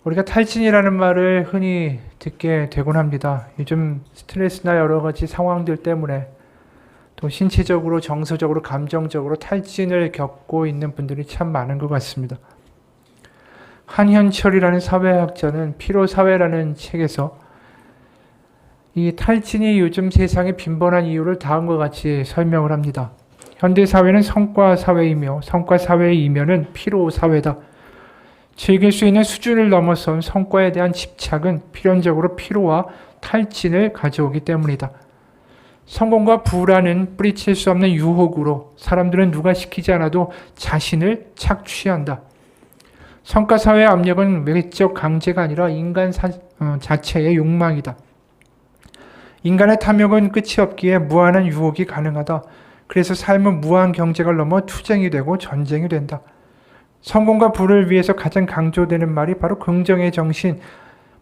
우리가 탈진이라는 말을 흔히 듣게 되곤 합니다. 요즘 스트레스나 여러 가지 상황들 때문에 또 신체적으로, 정서적으로, 감정적으로 탈진을 겪고 있는 분들이 참 많은 것 같습니다. 한현철이라는 사회학자는 피로사회라는 책에서 이 탈진이 요즘 세상에 빈번한 이유를 다음과 같이 설명을 합니다. 현대사회는 성과사회이며 성과사회의 이면은 피로사회다. 즐길 수 있는 수준을 넘어선 성과에 대한 집착은 필연적으로 피로와 탈진을 가져오기 때문이다. 성공과 불안은 뿌리칠 수 없는 유혹으로 사람들은 누가 시키지 않아도 자신을 착취한다. 성과사회의 압력은 외적 강제가 아니라 인간 자체의 욕망이다. 인간의 탐욕은 끝이 없기에 무한한 유혹이 가능하다. 그래서 삶은 무한 경쟁을 넘어 투쟁이 되고 전쟁이 된다. 성공과 부를 위해서 가장 강조되는 말이 바로 긍정의 정신,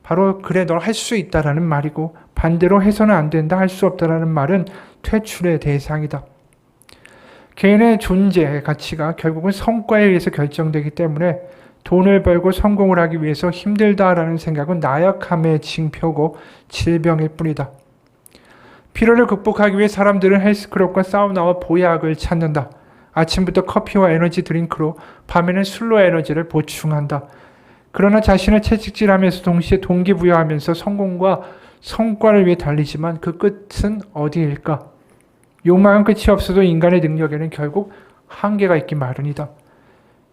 바로 그래 너 할 수 있다라는 말이고, 반대로 해서는 안 된다, 할 수 없다라는 말은 퇴출의 대상이다. 개인의 존재 가치가 결국은 성과에 의해서 결정되기 때문에 돈을 벌고 성공을 하기 위해서 힘들다라는 생각은 나약함의 징표고 질병일 뿐이다. 피로를 극복하기 위해 사람들은 헬스클럽과 사우나와 보약을 찾는다. 아침부터 커피와 에너지 드링크로, 밤에는 술로 에너지를 보충한다. 그러나 자신을 채찍질하면서 동시에 동기부여하면서 성공과 성과를 위해 달리지만 그 끝은 어디일까? 욕망은 끝이 없어도 인간의 능력에는 결국 한계가 있기 마련이다.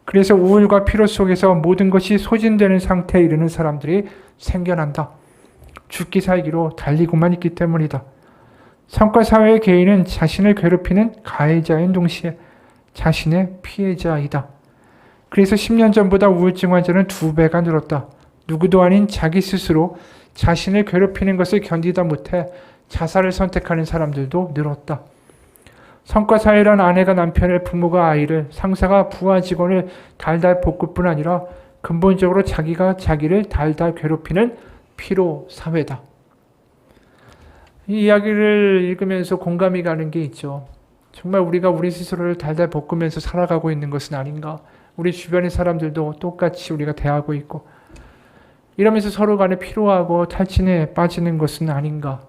그래서 우울과 피로 속에서 모든 것이 소진되는 상태에 이르는 사람들이 생겨난다. 죽기 살기로 달리고만 있기 때문이다. 성과사회의 개인은 자신을 괴롭히는 가해자인 동시에 자신의 피해자이다. 그래서 10년 전보다 우울증 환자는 2배가 늘었다. 누구도 아닌 자기 스스로 자신을 괴롭히는 것을 견디다 못해 자살을 선택하는 사람들도 늘었다. 성과사회란 아내가 남편을, 부모가 아이를, 상사가 부하 직원을 달달 볶을 뿐 아니라 근본적으로 자기가 자기를 달달 괴롭히는 피로사회다. 이 이야기를 읽으면서 공감이 가는 게 있죠. 정말 우리가 우리 스스로를 달달 볶으면서 살아가고 있는 것은 아닌가. 우리 주변의 사람들도 똑같이 우리가 대하고 있고 이러면서 서로 간에 피로하고 탈진에 빠지는 것은 아닌가.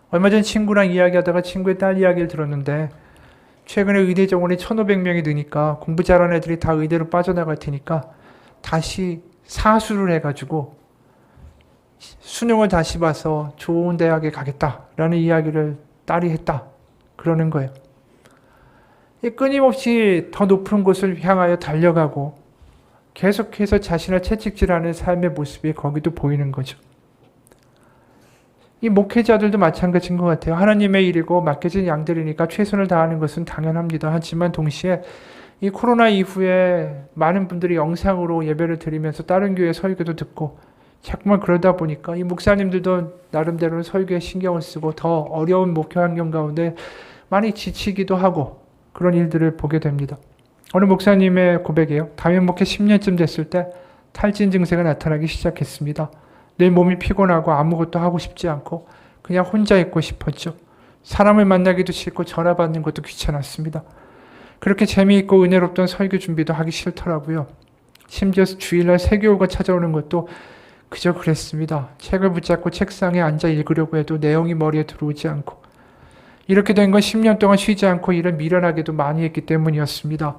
얼마 전 친구랑 이야기하다가 친구의 딸 이야기를 들었는데, 최근에 의대 정원이 1,500명이 느니까 공부 잘하는 애들이 다 의대로 빠져나갈 테니까 다시 사수를 해가지고 수능을 다시 봐서 좋은 대학에 가겠다라는 이야기를 딸이 했다. 그러는 거예요. 끊임없이 더 높은 곳을 향하여 달려가고 계속해서 자신을 채찍질하는 삶의 모습이 거기도 보이는 거죠. 이 목회자들도 마찬가지인 것 같아요. 하나님의 일이고 맡겨진 양들이니까 최선을 다하는 것은 당연합니다. 하지만 동시에 이 코로나 이후에 많은 분들이 영상으로 예배를 드리면서 다른 교회 설교도 듣고 자꾸만 그러다 보니까 이 목사님들도 나름대로 설교에 신경을 쓰고 더 어려운 목회 환경 가운데 많이 지치기도 하고 그런 일들을 보게 됩니다. 어느 목사님의 고백이에요. 담임 목회 10년쯤 됐을 때 탈진 증세가 나타나기 시작했습니다. 내 몸이 피곤하고 아무것도 하고 싶지 않고 그냥 혼자 있고 싶었죠. 사람을 만나기도 싫고 전화 받는 것도 귀찮았습니다. 그렇게 재미있고 은혜롭던 설교 준비도 하기 싫더라고요. 심지어 주일날 세교우가 찾아오는 것도 그저 그랬습니다. 책을 붙잡고 책상에 앉아 읽으려고 해도 내용이 머리에 들어오지 않고, 이렇게 된 건 10년 동안 쉬지 않고 일을 미련하게도 많이 했기 때문이었습니다.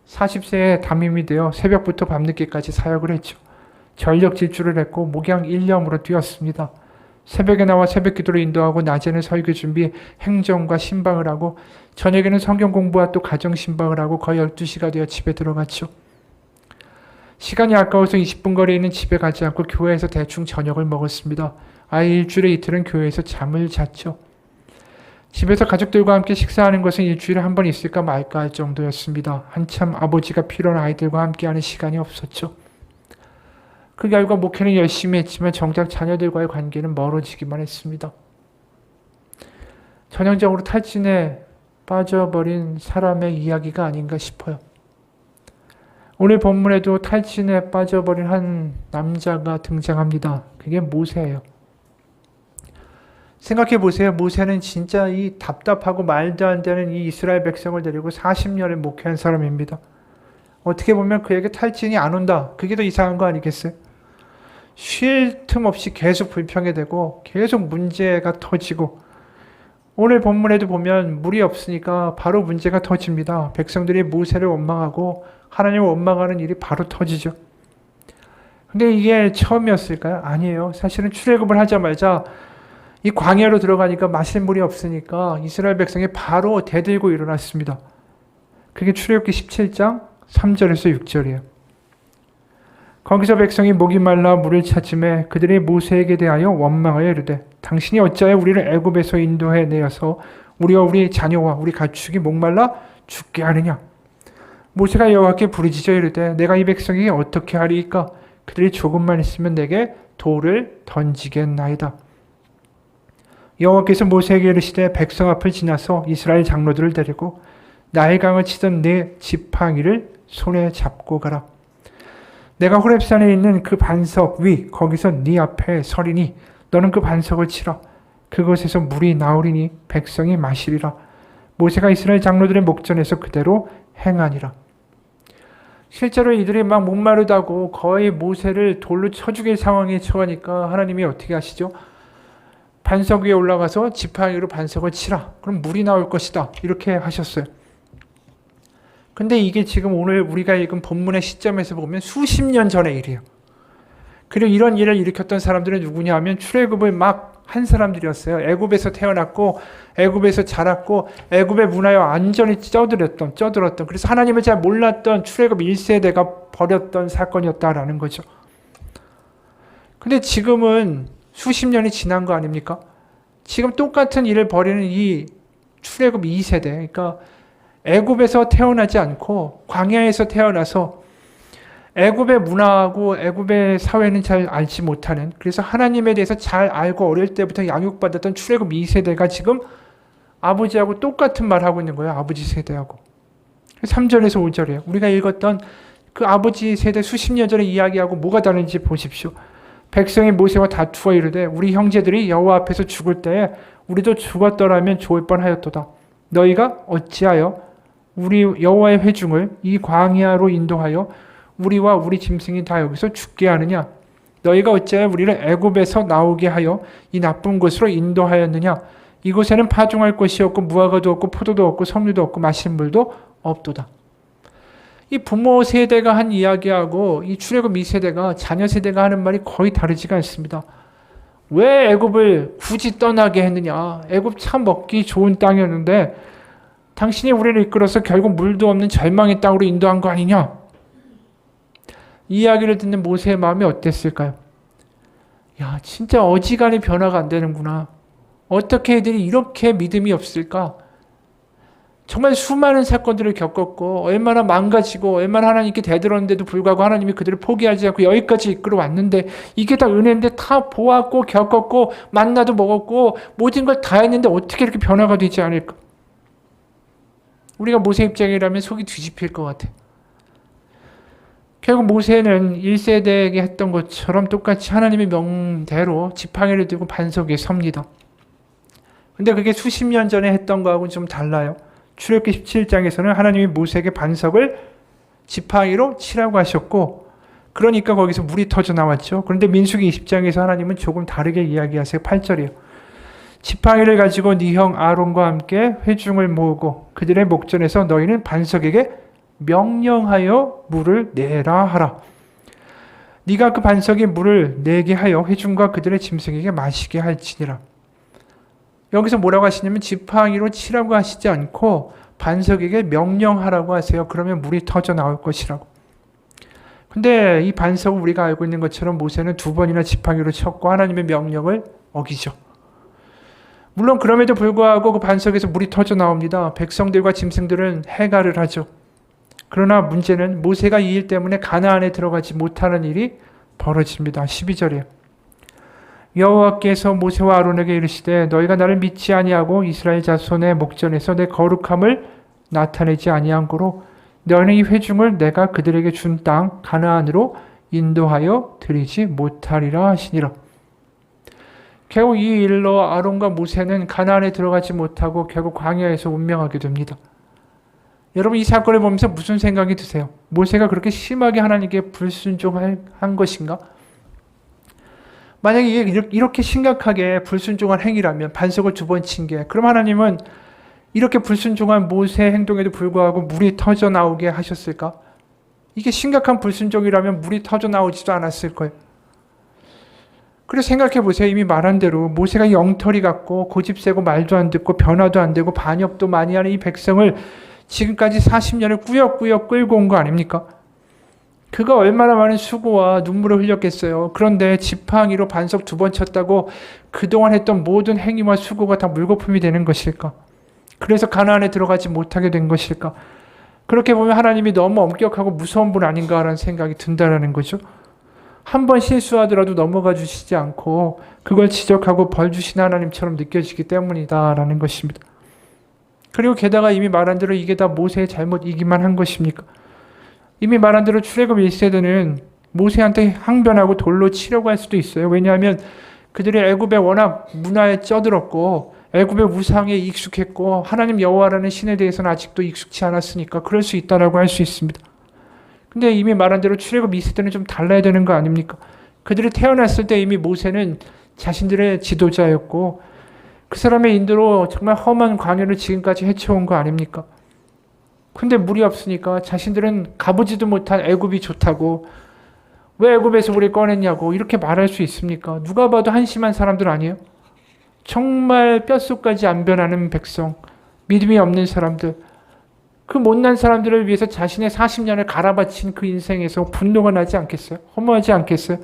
40세에 담임이 되어 새벽부터 밤늦게까지 사역을 했죠. 전력 질주를 했고 목양 1년으로 뛰었습니다. 새벽에 나와 새벽 기도를 인도하고 낮에는 설교 준비, 행정과 신방을 하고 저녁에는 성경 공부와 또 가정 신방을 하고 거의 12시가 되어 집에 들어갔죠. 시간이 아까워서 20분 거리에 있는 집에 가지 않고 교회에서 대충 저녁을 먹었습니다. 아예 일주일에 이틀은 교회에서 잠을 잤죠. 집에서 가족들과 함께 식사하는 것은 일주일에 한 번 있을까 말까 할 정도였습니다. 한참 아버지가 필요한 아이들과 함께하는 시간이 없었죠. 그 결과 목회는 열심히 했지만 정작 자녀들과의 관계는 멀어지기만 했습니다. 전형적으로 탈진에 빠져버린 사람의 이야기가 아닌가 싶어요. 오늘 본문에도 탈진에 빠져버린 한 남자가 등장합니다. 그게 모세예요. 생각해 보세요. 모세는 진짜 이 답답하고 말도 안 되는 이 이스라엘 백성을 데리고 40년을 목회한 사람입니다. 어떻게 보면 그에게 탈진이 안 온다. 그게 더 이상한 거 아니겠어요? 쉴 틈 없이 계속 불평해되고 계속 문제가 터지고 오늘 본문에도 보면 물이 없으니까 바로 문제가 터집니다. 백성들이 모세를 원망하고 하나님을 원망하는 일이 바로 터지죠. 근데 이게 처음이었을까요? 아니에요. 사실은 출애굽을 하자마자 이 광야로 들어가니까 마실 물이 없으니까 이스라엘 백성이 바로 대들고 일어났습니다. 그게 출애굽기 17장 3절에서 6절이에요. 거기서 백성이 목이 말라 물을 찾음에 그들이 모세에게 대하여 원망하여 이르되 당신이 어찌하여 우리를 애굽에서 인도해 내어서 우리와 우리 자녀와 우리 가축이 목말라 죽게 하느냐. 모세가 여호와께 부르짖어 이르되 내가 이 백성에게 어떻게 하리이까. 그들이 조금만 있으면 내게 돌을 던지겠나이다. 여호와께서 모세에게 이르시되 백성 앞을 지나서 이스라엘 장로들을 데리고 나일강을 치던 네 지팡이를 손에 잡고 가라. 내가 호렙산에 있는 그 반석 위 거기서 네 앞에 서리니 너는 그 반석을 치라. 그곳에서 물이 나오리니 백성이 마시리라. 모세가 이스라엘 장로들의 목전에서 그대로 행하니라. 실제로 이들이 막 목마르다고 거의 모세를 돌로 쳐 죽일 상황에 처하니까 하나님이 어떻게 하시죠? 반석 위에 올라가서 지팡이로 반석을 치라. 그럼 물이 나올 것이다. 이렇게 하셨어요. 근데 이게 지금 오늘 우리가 읽은 본문의 시점에서 보면 수십 년 전의 일이에요. 그리고 이런 일을 일으켰던 사람들은 누구냐 하면 출애굽을 막 한 사람들이었어요. 애굽에서 태어났고 애굽에서 자랐고 애굽의 문화에 완전히 쩌들었던 그래서 하나님을 잘 몰랐던 출애굽 1세대가 벌였던 사건이었다라는 거죠. 근데 지금은 수십 년이 지난 거 아닙니까? 지금 똑같은 일을 벌이는 이 출애굽 2세대, 그러니까 애굽에서 태어나지 않고 광야에서 태어나서 애굽의 문화하고 애굽의 사회는 잘 알지 못하는, 그래서 하나님에 대해서 잘 알고 어릴 때부터 양육받았던 출애굽 2세대가 지금 아버지하고 똑같은 말 하고 있는 거예요. 아버지 세대하고. 3절에서 5절이에요. 우리가 읽었던 그 아버지 세대 수십 년 전의 이야기하고 뭐가 다른지 보십시오. 백성이 모세와 다투어 이르되 우리 형제들이 여호와 앞에서 죽을 때에 우리도 죽었더라면 좋을 뻔하였도다. 너희가 어찌하여 우리 여호와의 회중을 이 광야로 인도하여 우리와 우리 짐승이 다 여기서 죽게 하느냐. 너희가 어찌하여 우리를 애굽에서 나오게 하여 이 나쁜 곳으로 인도하였느냐. 이곳에는 파종할 것이 없고 무화과도 없고 포도도 없고 석류도 없고 마실 물도 없도다. 이 부모 세대가 한 이야기하고 이 출애굽 2세대가 자녀 세대가 하는 말이 거의 다르지가 않습니다. 왜 애굽을 굳이 떠나게 했느냐. 애굽 참 먹기 좋은 땅이었는데 당신이 우리를 이끌어서 결국 물도 없는 절망의 땅으로 인도한 거 아니냐. 이 이야기를 듣는 모세의 마음이 어땠을까요? 야, 진짜 어지간히 변화가 안 되는구나. 어떻게 애들이 이렇게 믿음이 없을까? 정말 수많은 사건들을 겪었고 얼마나 망가지고 얼마나 하나님께 대들었는데도 불구하고 하나님이 그들을 포기하지 않고 여기까지 이끌어 왔는데 이게 다 은혜인데 다 보았고 겪었고 만나도 먹었고 모든 걸 다 했는데 어떻게 이렇게 변화가 되지 않을까? 우리가 모세 입장이라면 속이 뒤집힐 것 같아. 결국 모세는 1세대에게 했던 것처럼 똑같이 하나님의 명대로 지팡이를 들고 반석 위에 섭니다. 근데 그게 수십 년 전에 했던 거하고는 좀 달라요. 출애굽기 17장에서는 하나님이 모세에게 반석을 지팡이로 치라고 하셨고 그러니까 거기서 물이 터져 나왔죠. 그런데 민수기 20장에서 하나님은 조금 다르게 이야기하세요. 8절이에요. 지팡이를 가지고 네 형 아론과 함께 회중을 모으고 그들의 목전에서 너희는 반석에게 명령하여 물을 내라 하라. 네가 그 반석에 물을 내게 하여 회중과 그들의 짐승에게 마시게 할지니라. 여기서 뭐라고 하시냐면 지팡이로 치라고 하시지 않고 반석에게 명령하라고 하세요. 그러면 물이 터져 나올 것이라고. 근데 이 반석은 우리가 알고 있는 것처럼 모세는 2번이나 지팡이로 쳤고 하나님의 명령을 어기죠. 물론 그럼에도 불구하고 그 반석에서 물이 터져 나옵니다. 백성들과 짐승들은 해갈을 하죠. 그러나 문제는 모세가 이 일 때문에 가나안에 들어가지 못하는 일이 벌어집니다. 12절이에요. 여호와께서 모세와 아론에게 이르시되 너희가 나를 믿지 아니하고 이스라엘 자손의 목전에서 내 거룩함을 나타내지 아니한 고로 너희는 이 회중을 내가 그들에게 준 땅 가나안으로 인도하여 드리지 못하리라 하시니라. 결국 이 일로 아론과 모세는 가나안에 들어가지 못하고 결국 광야에서 운명하게 됩니다. 여러분 이 사건을 보면서 무슨 생각이 드세요? 모세가 그렇게 심하게 하나님께 불순종한 것인가? 만약에 이게 이렇게 심각하게 불순종한 행위라면, 반석을 2번 친 게, 그럼 하나님은 이렇게 불순종한 모세의 행동에도 불구하고 물이 터져 나오게 하셨을까? 이게 심각한 불순종이라면 물이 터져 나오지도 않았을 거예요. 그래서 생각해 보세요. 이미 말한 대로 모세가 엉터리 같고 고집세고 말도 안 듣고 변화도 안 되고 반역도 많이 하는 이 백성을 지금까지 40년을 꾸역꾸역 끌고 온 거 아닙니까? 그가 얼마나 많은 수고와 눈물을 흘렸겠어요. 그런데 지팡이로 반석 2번 쳤다고 그동안 했던 모든 행위와 수고가 다 물거품이 되는 것일까? 그래서 가나안에 들어가지 못하게 된 것일까? 그렇게 보면 하나님이 너무 엄격하고 무서운 분 아닌가라는 생각이 든다라는 거죠. 한 번 실수하더라도 넘어가 주시지 않고 그걸 지적하고 벌 주신 하나님처럼 느껴지기 때문이다라는 것입니다. 그리고 게다가 이미 말한 대로 이게 다 모세의 잘못이기만 한 것입니까? 이미 말한 대로 출애굽 1세대는 모세한테 항변하고 돌로 치려고 할 수도 있어요. 왜냐하면 그들이 애굽의 워낙 문화에 쩌들었고 애굽의 우상에 익숙했고 하나님 여호와라는 신에 대해서는 아직도 익숙치 않았으니까 그럴 수 있다라고 할 수 있습니다. 근데 이미 말한 대로 출애굽 2세대는 좀 달라야 되는 거 아닙니까? 그들이 태어났을 때 이미 모세는 자신들의 지도자였고 그 사람의 인도로 정말 험한 광야를 지금까지 헤쳐온 거 아닙니까? 근데 물이 없으니까 자신들은 가보지도 못한 애굽이 좋다고, 왜 애굽에서 우리 꺼냈냐고 이렇게 말할 수 있습니까? 누가 봐도 한심한 사람들 아니에요? 정말 뼛속까지 안 변하는 백성, 믿음이 없는 사람들, 그 못난 사람들을 위해서 자신의 40년을 갈아바친 그 인생에서 분노가 나지 않겠어요? 허무하지 않겠어요?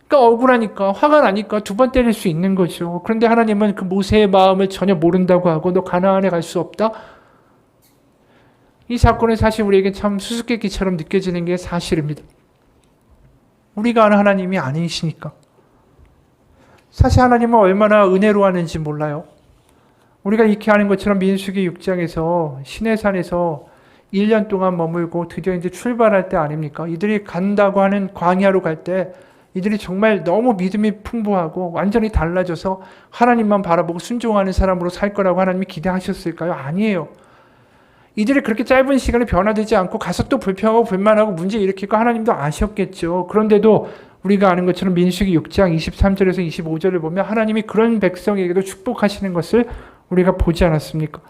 그러니까 억울하니까, 화가 나니까 2번 때릴 수 있는 거죠. 그런데 하나님은 그 모세의 마음을 전혀 모른다고 하고 너 가나안에 갈 수 없다? 이 사건은 사실 우리에게 참 수수께끼처럼 느껴지는 게 사실입니다. 우리가 아는 하나님이 아니시니까. 사실 하나님은 얼마나 은혜로 하는지 몰라요. 우리가 익히 아는 것처럼 민수기 6장에서 시내산에서 1년 동안 머물고 드디어 이제 출발할 때 아닙니까? 이들이 간다고 하는 광야로 갈 때 이들이 정말 너무 믿음이 풍부하고 완전히 달라져서 하나님만 바라보고 순종하는 사람으로 살 거라고 하나님이 기대하셨을까요? 아니에요. 이들이 그렇게 짧은 시간에 변화되지 않고 가서 또 불평하고 불만하고 문제 일으킬 거 하나님도 아셨겠죠. 그런데도 우리가 아는 것처럼 민수기 6장 23절에서 25절을 보면 하나님이 그런 백성에게도 축복하시는 것을 우리가 보지 않았습니까?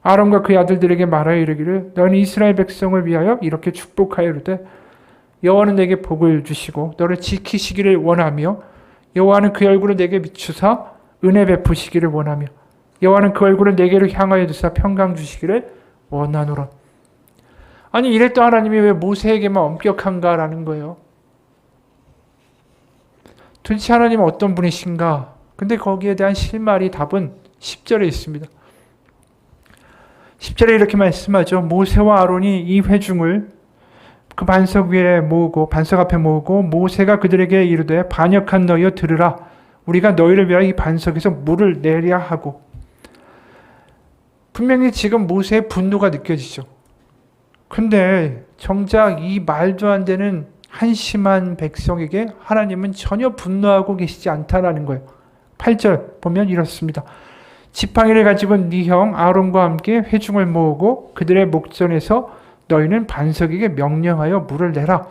아론과 그의 아들들에게 말하여 이르기를 너는 이스라엘 백성을 위하여 이렇게 축복하여 이르되 여호와는 내게 복을 주시고 너를 지키시기를 원하며 여호와는 그 얼굴을 내게 비추사 은혜 베푸시기를 원하며 여호와는 그 얼굴을 내게로 향하여 두사 평강 주시기를 원하노라. 아니 이랬던 하나님이 왜 모세에게만 엄격한가라는 거예요. 도대체 하나님은 어떤 분이신가? 근데 거기에 대한 실마리 답은 10절에 있습니다. 10절에 이렇게 말씀하죠. 모세와 아론이 이 회중을 그 반석 위에 모으고 반석 앞에 모으고 모세가 그들에게 이르되 반역한 너희여 들으라. 우리가 너희를 위하여 이 반석에서 물을 내랴 하고. 분명히 지금 모세의 분노가 느껴지죠. 근데 정작 이 말도 안 되는 한심한 백성에게 하나님은 전혀 분노하고 계시지 않다라는 거예요. 8절 보면 이렇습니다. 지팡이를 가지고 네 형 아론과 함께 회중을 모으고 그들의 목전에서 너희는 반석에게 명령하여 물을 내라.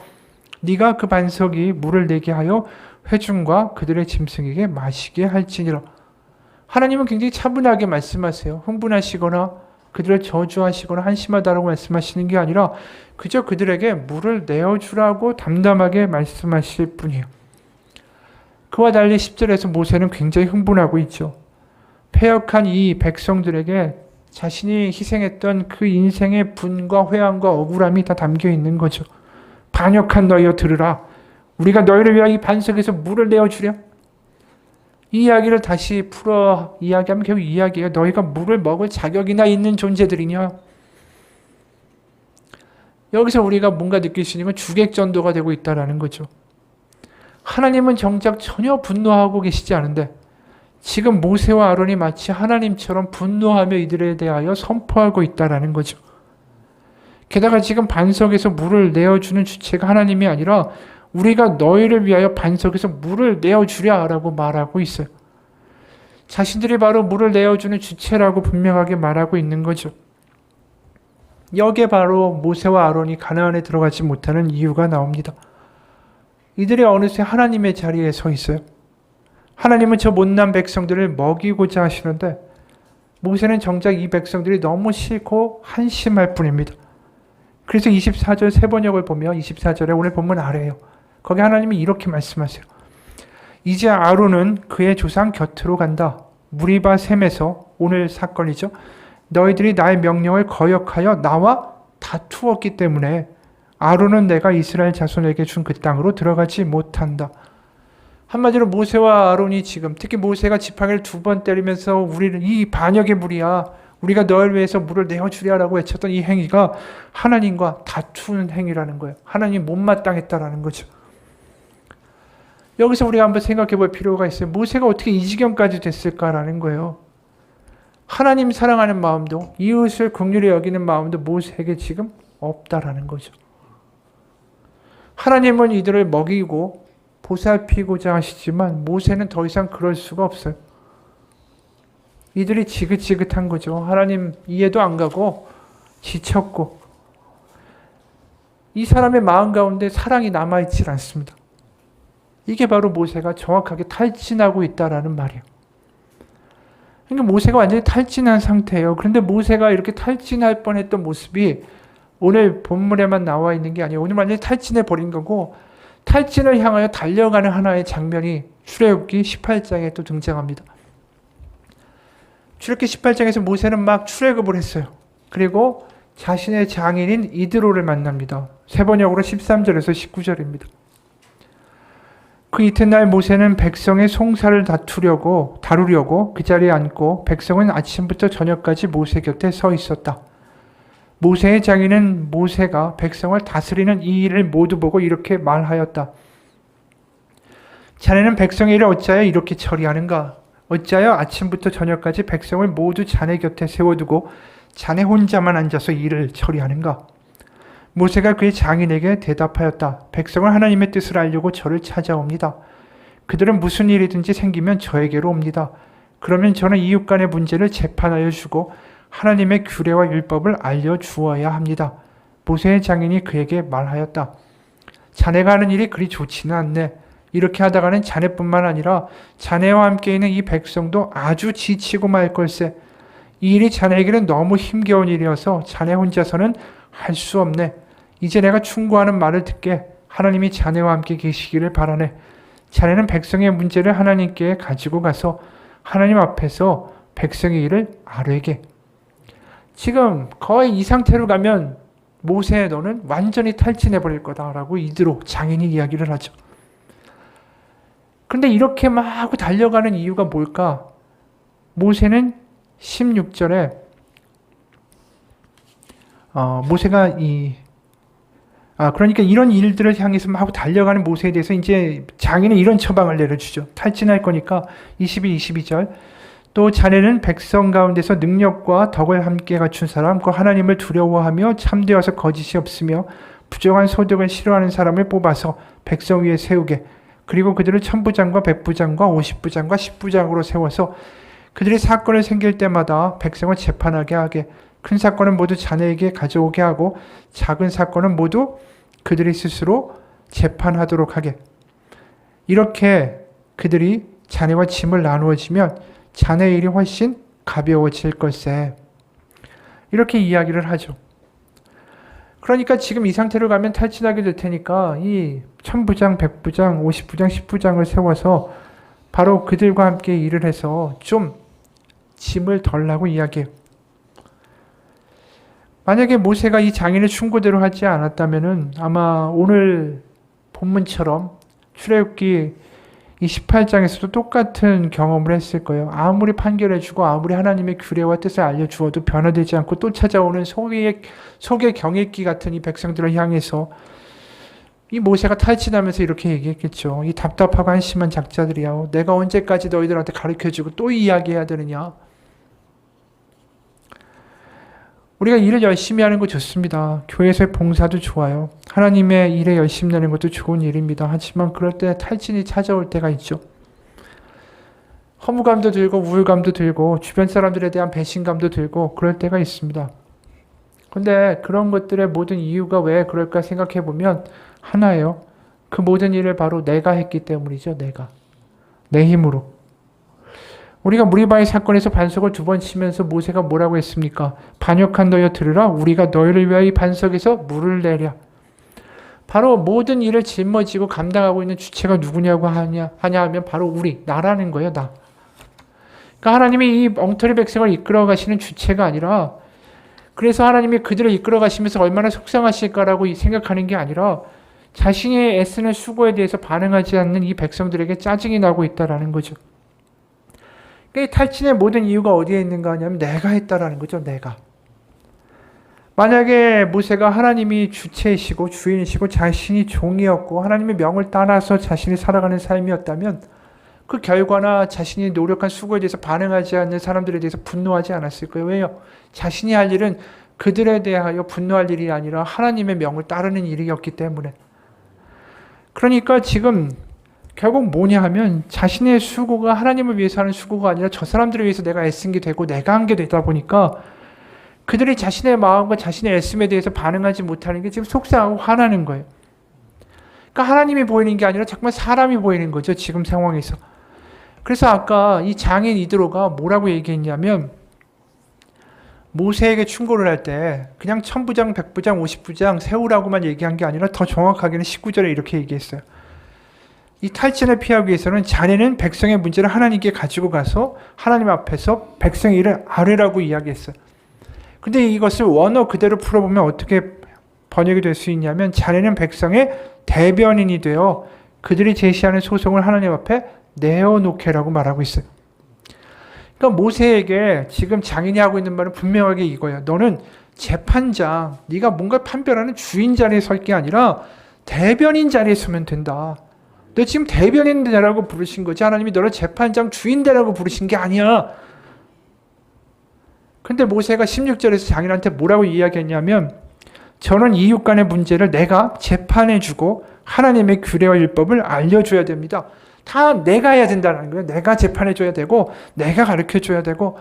네가 그 반석이 물을 내게 하여 회중과 그들의 짐승에게 마시게 할지니라. 하나님은 굉장히 차분하게 말씀하세요. 흥분하시거나 그들을 저주하시거나 한심하다라고 말씀하시는 게 아니라 그저 그들에게 물을 내어주라고 담담하게 말씀하실 뿐이에요. 그와 달리 10절에서 모세는 굉장히 흥분하고 있죠. 패역한 이 백성들에게 자신이 희생했던 그 인생의 분과 회한과 억울함이 다 담겨 있는 거죠. 반역한 너희여 들으라. 우리가 너희를 위하여 이 반석에서 물을 내어주랴. 이 이야기를 다시 풀어 이야기하면 결국 이야기예요. 너희가 물을 먹을 자격이나 있는 존재들이냐. 여기서 우리가 뭔가 느낄 수 있는 건 주객전도가 되고 있다는 거죠. 하나님은 정작 전혀 분노하고 계시지 않은데 지금 모세와 아론이 마치 하나님처럼 분노하며 이들에 대하여 선포하고 있다는 거죠. 게다가 지금 반석에서 물을 내어주는 주체가 하나님이 아니라 우리가 너희를 위하여 반석에서 물을 내어주랴 라고 말하고 있어요. 자신들이 바로 물을 내어주는 주체라고 분명하게 말하고 있는 거죠. 여기에 바로 모세와 아론이 가나안에 들어가지 못하는 이유가 나옵니다. 이들이 어느새 하나님의 자리에 서 있어요. 하나님은 저 못난 백성들을 먹이고자 하시는데 모세는 정작 이 백성들이 너무 싫고 한심할 뿐입니다. 그래서 24절 세 번역을 보면 24절에 오늘 본문 아래에요. 거기 하나님이 이렇게 말씀하세요. 이제 아론은 그의 조상 곁으로 간다. 무리바 셈에서 오늘 사건이죠. 너희들이 나의 명령을 거역하여 나와 다투었기 때문에 아론은 내가 이스라엘 자손에게 준 그 땅으로 들어가지 못한다. 한마디로 모세와 아론이 지금 특히 모세가 지팡이를 2번 때리면서 우리는 이 반역의 무리야. 우리가 너를 위해서 물을 내어주랴라고 외쳤던 이 행위가 하나님과 다투는 행위라는 거예요. 하나님 못마땅했다라는 거죠. 여기서 우리가 한번 생각해 볼 필요가 있어요. 모세가 어떻게 이 지경까지 됐을까라는 거예요. 하나님 사랑하는 마음도 이웃을 긍휼히 여기는 마음도 모세에게 지금 없다라는 거죠. 하나님은 이들을 먹이고 보살피고자 하시지만 모세는 더 이상 그럴 수가 없어요. 이들이 지긋지긋한 거죠. 하나님 이해도 안 가고 지쳤고 이 사람의 마음 가운데 사랑이 남아있질 않습니다. 이게 바로 모세가 정확하게 탈진하고 있다라는 말이에요. 그러니까 모세가 완전히 탈진한 상태예요. 그런데 모세가 이렇게 탈진할 뻔했던 모습이 오늘 본문에만 나와 있는 게 아니에요. 오늘 완전히 탈진해 버린 거고 탈진을 향하여 달려가는 하나의 장면이 출애굽기 18장에 또 등장합니다. 출애굽기 18장에서 모세는 막 출애굽을 했어요. 그리고 자신의 장인인 이드로를 만납니다. 세 번역으로 13절에서 19절입니다. 그 이튿날 모세는 백성의 송사를 다루려고 그 자리에 앉고 백성은 아침부터 저녁까지 모세 곁에 서 있었다. 모세의 장인은 모세가 백성을 다스리는 이 일을 모두 보고 이렇게 말하였다. 자네는 백성의 일을 어찌하여 이렇게 처리하는가? 어찌하여 아침부터 저녁까지 백성을 모두 자네 곁에 세워두고 자네 혼자만 앉아서 일을 처리하는가? 모세가 그의 장인에게 대답하였다. 백성은 하나님의 뜻을 알려고 저를 찾아옵니다. 그들은 무슨 일이든지 생기면 저에게로 옵니다. 그러면 저는 이웃 간의 문제를 재판하여 주고 하나님의 규례와 율법을 알려주어야 합니다. 모세의 장인이 그에게 말하였다. 자네가 하는 일이 그리 좋지는 않네. 이렇게 하다가는 자네뿐만 아니라 자네와 함께 있는 이 백성도 아주 지치고 말 걸세. 이 일이 자네에게는 너무 힘겨운 일이어서 자네 혼자서는 할 수 없네. 이제 내가 충고하는 말을 듣게. 하나님이 자네와 함께 계시기를 바라네. 자네는 백성의 문제를 하나님께 가지고 가서 하나님 앞에서 백성의 일을 아뢰게. 지금 거의 이 상태로 가면 모세 너는 완전히 탈진해버릴 거다라고 이드로 장인이 이야기를 하죠. 그런데 이렇게 막 하고 달려가는 이유가 뭘까? 모세는 16절에 모세가 그러니까 이런 일들을 향해서 막 하고 달려가는 모세에 대해서 이제 장인은 이런 처방을 내려주죠. 탈진할 거니까 22절 또 자네는 백성 가운데서 능력과 덕을 함께 갖춘 사람, 그 하나님을 두려워하며 참되어서 거짓이 없으며 부정한 소득을 싫어하는 사람을 뽑아서 백성 위에 세우게. 그리고 그들을 1000부장과 100부장과 50부장과 10부장으로 세워서 그들이 사건을 생길 때마다 백성을 재판하게 하게. 큰 사건은 모두 자네에게 가져오게 하고 작은 사건은 모두 그들이 스스로 재판하도록 하게. 이렇게 그들이 자네와 짐을 나누어지면 자네의 일이 훨씬 가벼워질 걸세. 이렇게 이야기를 하죠. 그러니까 지금 이 상태로 가면 탈진하게 될 테니까 이 1000부장, 100부장, 50부장, 10부장을 세워서 바로 그들과 함께 일을 해서 좀 짐을 덜 나고 이야기해요. 만약에 모세가 이 장인의 충고대로 하지 않았다면은 아마 오늘 본문처럼 출애굽기 이 18장에서도 똑같은 경험을 했을 거예요. 아무리 판결해주고 아무리 하나님의 규례와 뜻을 알려주어도 변화되지 않고 또 찾아오는 속의 경읽기 같은 이 백성들을 향해서 이 모세가 탈진하면서 이렇게 얘기했겠죠. 이 답답하고 한심한 작자들이야. 내가 언제까지 너희들한테 가르쳐주고 또 이야기해야 되느냐. 우리가 일을 열심히 하는 거 좋습니다. 교회에서의 봉사도 좋아요. 하나님의 일에 열심히 하는 것도 좋은 일입니다. 하지만 그럴 때 탈진이 찾아올 때가 있죠. 허무감도 들고 우울감도 들고 주변 사람들에 대한 배신감도 들고 그럴 때가 있습니다. 근데 그런 것들의 모든 이유가 왜 그럴까 생각해 보면 하나예요. 그 모든 일을 바로 내가 했기 때문이죠. 내가. 내 힘으로. 우리가 무리바의 사건에서 반석을 2번 치면서 모세가 뭐라고 했습니까? 반역한 너여 들으라. 우리가 너희를 위하여 이 반석에서 물을 내랴. 바로 모든 일을 짊어지고 감당하고 있는 주체가 누구냐고 하냐 하면 바로 우리, 나라는 거예요. 나. 그러니까 하나님이 이 엉터리 백성을 이끌어 가시는 주체가 아니라, 그래서 하나님이 그들을 이끌어 가시면서 얼마나 속상하실까라고 생각하는 게 아니라 자신이 애쓰는 수고에 대해서 반응하지 않는 이 백성들에게 짜증이 나고 있다라는 거죠. 이 탈진의 모든 이유가 어디에 있는가 하냐면 내가 했다라는 거죠. 내가. 만약에 모세가 하나님이 주체이시고 주인이시고 자신이 종이었고 하나님의 명을 따라서 자신이 살아가는 삶이었다면 그 결과나 자신이 노력한 수고에 대해서 반응하지 않는 사람들에 대해서 분노하지 않았을 거예요. 왜요? 자신이 할 일은 그들에 대하여 분노할 일이 아니라 하나님의 명을 따르는 일이었기 때문에. 그러니까 지금 결국 뭐냐 하면 자신의 수고가 하나님을 위해서 하는 수고가 아니라 저 사람들을 위해서 내가 애쓴 게 되고 내가 한 게 되다 보니까 그들이 자신의 마음과 자신의 애씀에 대해서 반응하지 못하는 게 지금 속상하고 화나는 거예요. 그러니까 하나님이 보이는 게 아니라 자꾸만 사람이 보이는 거죠. 지금 상황에서. 그래서 아까 이 장인 이드로가 뭐라고 얘기했냐면 모세에게 충고를 할 때 그냥 1000부장, 100부장, 50부장 세우라고만 얘기한 게 아니라 더 정확하게는 19절에 이렇게 얘기했어요. 이 탈진을 피하기 위해서는 자네는 백성의 문제를 하나님께 가지고 가서 하나님 앞에서 백성의 일을 아뢰라고 이야기했어요. 근데 이것을 원어 그대로 풀어보면 어떻게 번역이 될 수 있냐면 자네는 백성의 대변인이 되어 그들이 제시하는 소송을 하나님 앞에 내어놓게라고 말하고 있어요. 그러니까 모세에게 지금 장인이 하고 있는 말은 분명하게 이거예요. 너는 재판장, 네가 뭔가 판별하는 주인 자리에 설 게 아니라 대변인 자리에 서면 된다. 너 지금 대변인 되라고 부르신 거지 하나님이 너를 재판장 주인 되라고 부르신 게 아니야. 근데 모세가 16절에서 장인한테 뭐라고 이야기했냐면 저는 이웃 간의 문제를 내가 재판해주고 하나님의 규례와 율법을 알려줘야 됩니다. 다 내가 해야 된다는 거예요. 내가 재판해줘야 되고 내가 가르쳐줘야 되고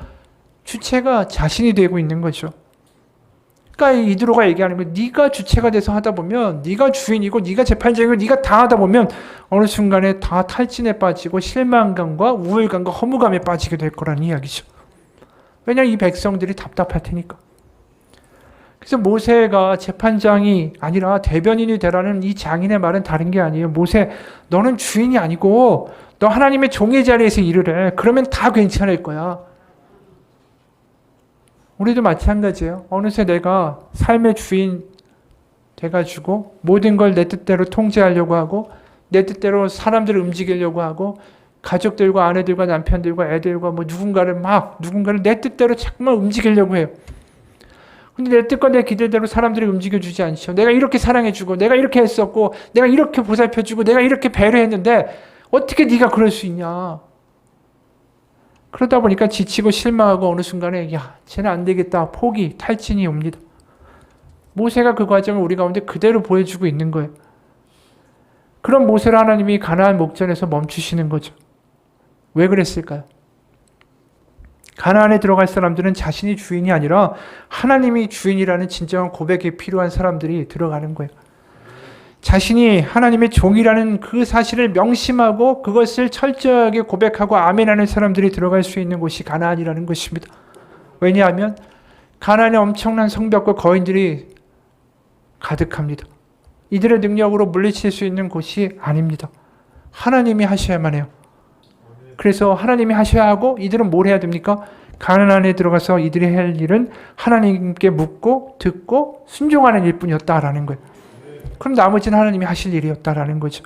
주체가 자신이 되고 있는 거죠. 그러니까 이드로가 얘기하는 거예요. 네가 주체가 돼서 하다 보면 네가 주인이고 네가 재판장이고 네가 다 하다 보면 어느 순간에 다 탈진에 빠지고 실망감과 우울감과 허무감에 빠지게 될 거라는 이야기죠. 왜냐하면 이 백성들이 답답할 테니까. 그래서 모세가 재판장이 아니라 대변인이 되라는 이 장인의 말은 다른 게 아니에요. 모세, 너는 주인이 아니고 너 하나님의 종의 자리에서 일을 해. 그러면 다 괜찮을 거야. 우리도 마찬가지예요. 어느새 내가 삶의 주인 돼가지고 모든 걸 내 뜻대로 통제하려고 하고 내 뜻대로 사람들을 움직이려고 하고 가족들과 아내들과 남편들과 애들과 누군가를 내 뜻대로 자꾸만 움직이려고 해요. 근데 내 뜻과 내 기대대로 사람들이 움직여주지 않죠. 내가 이렇게 사랑해주고 내가 이렇게 했었고 내가 이렇게 보살펴주고 내가 이렇게 배려했는데 어떻게 네가 그럴 수 있냐. 그러다 보니까 지치고 실망하고 어느 순간에 쟤는 안 되겠다. 포기, 탈진이 옵니다. 모세가 그 과정을 우리 가운데 그대로 보여주고 있는 거예요. 그런 모세를 하나님이 가나안 목전에서 멈추시는 거죠. 왜 그랬을까요? 가나안에 들어갈 사람들은 자신이 주인이 아니라 하나님이 주인이라는 진정한 고백이 필요한 사람들이 들어가는 거예요. 자신이 하나님의 종이라는 그 사실을 명심하고 그것을 철저하게 고백하고 아멘하는 사람들이 들어갈 수 있는 곳이 가나안이라는 것입니다. 왜냐하면 가나안에 엄청난 성벽과 거인들이 가득합니다. 이들의 능력으로 물리칠 수 있는 곳이 아닙니다. 하나님이 하셔야만 해요. 그래서 하나님이 하셔야 하고 이들은 뭘 해야 됩니까? 가나안에 들어가서 이들이 할 일은 하나님께 묻고 듣고 순종하는 일뿐이었다라는 거예요. 그럼 나머지는 하나님이 하실 일이었다라는 거죠.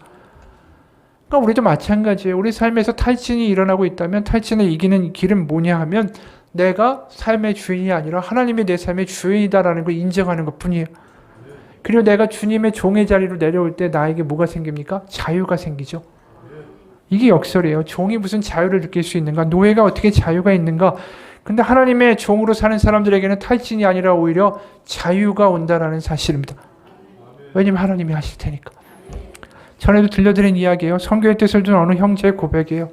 그러니까 우리도 마찬가지예요. 우리 삶에서 탈진이 일어나고 있다면 탈진을 이기는 길은 뭐냐 하면 내가 삶의 주인이 아니라 하나님이 내 삶의 주인이다라는 걸 인정하는 것뿐이에요. 그리고 내가 주님의 종의 자리로 내려올 때 나에게 뭐가 생깁니까? 자유가 생기죠. 이게 역설이에요. 종이 무슨 자유를 느낄 수 있는가? 노예가 어떻게 자유가 있는가? 근데 하나님의 종으로 사는 사람들에게는 탈진이 아니라 오히려 자유가 온다라는 사실입니다. 왜냐면 하나님이 하실 테니까. 전에도 들려드린 이야기예요. 선교의 뜻을 둔 어느 형제의 고백이에요.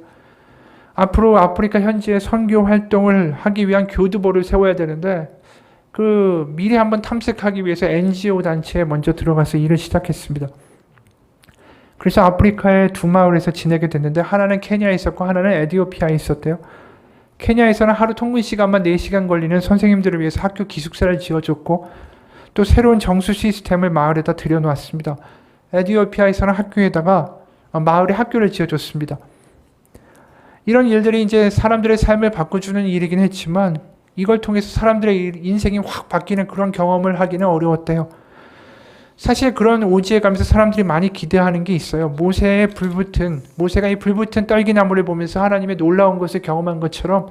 앞으로 아프리카 현지에 선교 활동을 하기 위한 교두보를 세워야 되는데 그 미리 한번 탐색하기 위해서 NGO 단체에 먼저 들어가서 일을 시작했습니다. 그래서 아프리카의 두 마을에서 지내게 됐는데 하나는 케냐에 있었고 하나는 에티오피아에 있었대요. 케냐에서는 하루 통근 시간만 4시간 걸리는 선생님들을 위해서 학교 기숙사를 지어줬고 또 새로운 정수 시스템을 마을에다 들여놓았습니다. 에티오피아에서는 학교에다가 마을에 학교를 지어줬습니다. 이런 일들이 이제 사람들의 삶을 바꿔주는 일이긴 했지만 이걸 통해서 사람들의 인생이 확 바뀌는 그런 경험을 하기는 어려웠대요. 사실 그런 오지에 가면서 사람들이 많이 기대하는 게 있어요. 모세가 이 불붙은 떨기나무를 보면서 하나님의 놀라운 것을 경험한 것처럼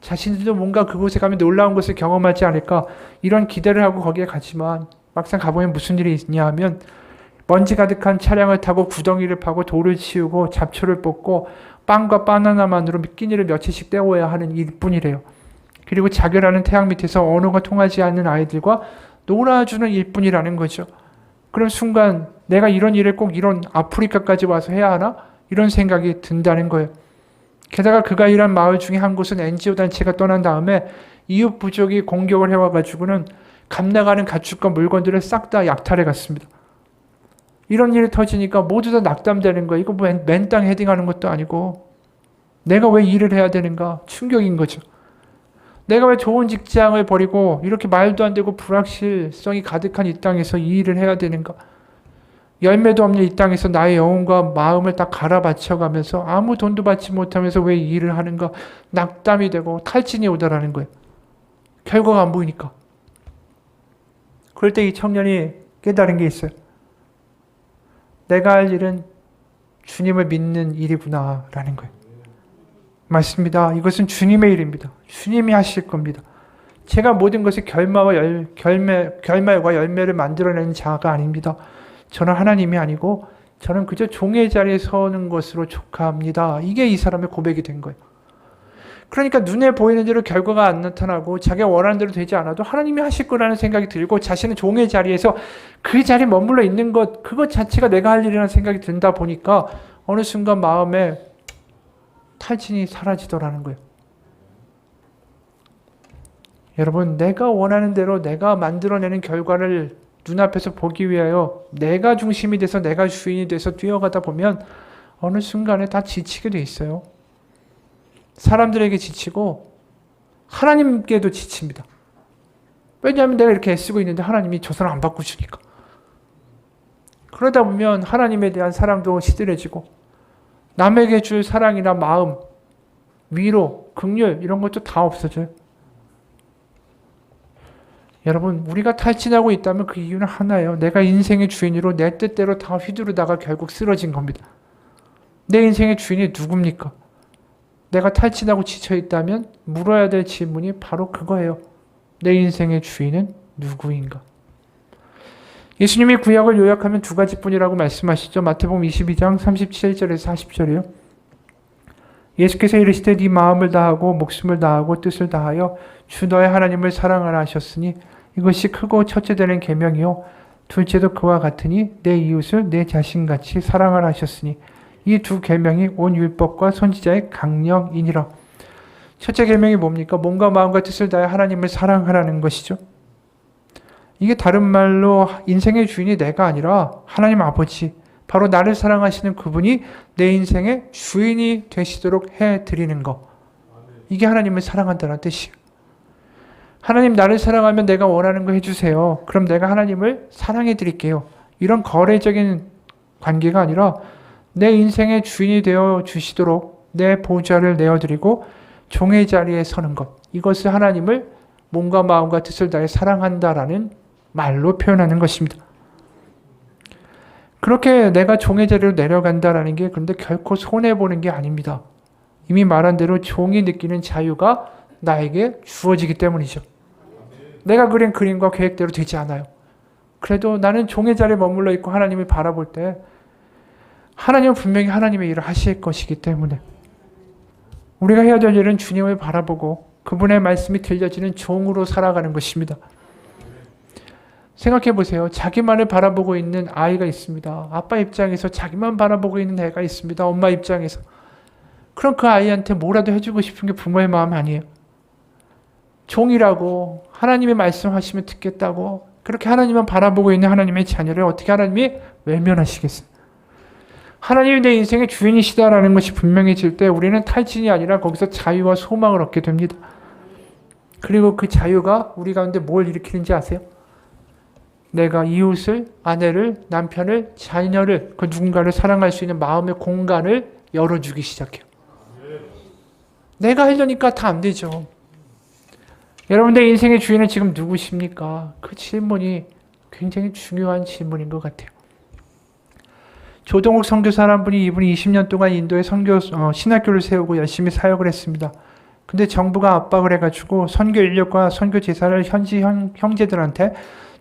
자신들도 뭔가 그곳에 가면 놀라운 것을 경험하지 않을까 이런 기대를 하고 거기에 가지만 막상 가보면 무슨 일이 있냐 하면 먼지 가득한 차량을 타고 구덩이를 파고 돌을 치우고 잡초를 뽑고 빵과 바나나만으로 끼니를 며칠씩 때워야 하는 일뿐이래요. 그리고 자결하는 태양 밑에서 언어가 통하지 않는 아이들과 놀아주는 일뿐이라는 거죠. 그런 순간 내가 이런 일을 꼭 이런 아프리카까지 와서 해야 하나? 이런 생각이 든다는 거예요. 게다가 그가 일한 마을 중에 한 곳은 NGO 단체가 떠난 다음에 이웃 부족이 공격을 해와가지고는 값나가는 가축과 물건들을 싹 다 약탈해 갔습니다. 이런 일이 터지니까 모두 다 낙담되는 거예요. 이거 뭐 맨땅 헤딩하는 것도 아니고 내가 왜 일을 해야 되는가? 충격인 거죠. 내가 왜 좋은 직장을 버리고 이렇게 말도 안 되고 불확실성이 가득한 이 땅에서 이 일을 해야 되는가? 열매도 없는 이 땅에서 나의 영혼과 마음을 다 갈아 바쳐가면서 아무 돈도 받지 못하면서 왜 이 일을 하는가? 낙담이 되고 탈진이 오더라는 거예요. 결과가 안 보이니까. 그럴 때 이 청년이 깨달은 게 있어요. 내가 할 일은 주님을 믿는 일이구나라는 거예요. 맞습니다. 이것은 주님의 일입니다. 주님이 하실 겁니다. 제가 모든 것이 결말과 열매를 만들어내는 자가 아닙니다. 저는 하나님이 아니고 저는 그저 종의 자리에 서는 것으로 족합니다. 이게 이 사람의 고백이 된 거예요. 그러니까 눈에 보이는 대로 결과가 안 나타나고 자기가 원하는 대로 되지 않아도 하나님이 하실 거라는 생각이 들고 자신은 종의 자리에서 그 자리에 머물러 있는 것, 그것 자체가 내가 할 일이라는 생각이 든다 보니까 어느 순간 마음에 탈진이 사라지더라는 거예요. 여러분, 내가 원하는 대로 내가 만들어내는 결과를 눈앞에서 보기 위하여 내가 중심이 돼서 내가 주인이 돼서 뛰어가다 보면 어느 순간에 다 지치게 돼 있어요. 사람들에게 지치고 하나님께도 지칩니다. 왜냐하면 내가 이렇게 애쓰고 있는데 하나님이 저 사람 안 바꾸시니까. 그러다 보면 하나님에 대한 사랑도 시들해지고 남에게 줄 사랑이나 마음, 위로, 긍휼 이런 것도 다 없어져요. 여러분, 우리가 탈진하고 있다면 그 이유는 하나예요. 내가 인생의 주인으로 내 뜻대로 다 휘두르다가 결국 쓰러진 겁니다. 내 인생의 주인이 누굽니까? 내가 탈진하고 지쳐있다면 물어야 될 질문이 바로 그거예요. 내 인생의 주인은 누구인가? 예수님이 구약을 요약하면 두 가지뿐이라고 말씀하시죠. 마태복음 22장 37절에서 40절이요. 예수께서 이르시되 네 마음을 다하고 목숨을 다하고 뜻을 다하여 주 너의 하나님을 사랑하라 하셨으니 이것이 크고 첫째 되는 계명이요 둘째도 그와 같으니 내 이웃을 내 자신같이 사랑하라 하셨으니 이 두 계명이 온 율법과 선지자의 강령이니라. 첫째 계명이 뭡니까? 몸과 마음과 뜻을 다해 하나님을 사랑하라는 것이죠. 이게 다른 말로 인생의 주인이 내가 아니라 하나님 아버지, 바로 나를 사랑하시는 그분이 내 인생의 주인이 되시도록 해드리는 것. 이게 하나님을 사랑한다는 뜻이에요. 하나님 나를 사랑하면 내가 원하는 거 해주세요. 그럼 내가 하나님을 사랑해드릴게요. 이런 거래적인 관계가 아니라 내 인생의 주인이 되어 주시도록 내 보좌를 내어드리고 종의 자리에 서는 것. 이것을 하나님을 몸과 마음과 뜻을 다해 사랑한다라는 말로 표현하는 것입니다. 그렇게 내가 종의 자리로 내려간다라는 게 그런데 결코 손해보는 게 아닙니다. 이미 말한 대로 종이 느끼는 자유가 나에게 주어지기 때문이죠. 내가 그린 그림과 계획대로 되지 않아요. 그래도 나는 종의 자리에 머물러 있고 하나님을 바라볼 때 하나님은 분명히 하나님의 일을 하실 것이기 때문에 우리가 해야 될 일은 주님을 바라보고 그분의 말씀이 들려지는 종으로 살아가는 것입니다. 생각해 보세요. 자기만을 바라보고 있는 아이가 있습니다. 아빠 입장에서 자기만 바라보고 있는 애가 있습니다. 엄마 입장에서. 그럼 그 아이한테 뭐라도 해주고 싶은 게 부모의 마음 아니에요. 종이라고 하나님의 말씀하시면 듣겠다고 그렇게 하나님만 바라보고 있는 하나님의 자녀를 어떻게 하나님이 외면하시겠어요? 하나님이 내 인생의 주인이시다라는 것이 분명해질 때 우리는 탈진이 아니라 거기서 자유와 소망을 얻게 됩니다. 그리고 그 자유가 우리 가운데 뭘 일으키는지 아세요? 내가 이웃을, 아내를, 남편을, 자녀를, 그 누군가를 사랑할 수 있는 마음의 공간을 열어주기 시작해요. 내가 하려니까 다 안 되죠. 여러분들 인생의 주인은 지금 누구십니까? 그 질문이 굉장히 중요한 질문인 것 같아요. 조동욱 선교사라는 분이 이분이 20년 동안 인도에 신학교를 세우고 열심히 사역을 했습니다. 근데 정부가 압박을 해가지고 선교 인력과 선교 제사를 현지 형제들한테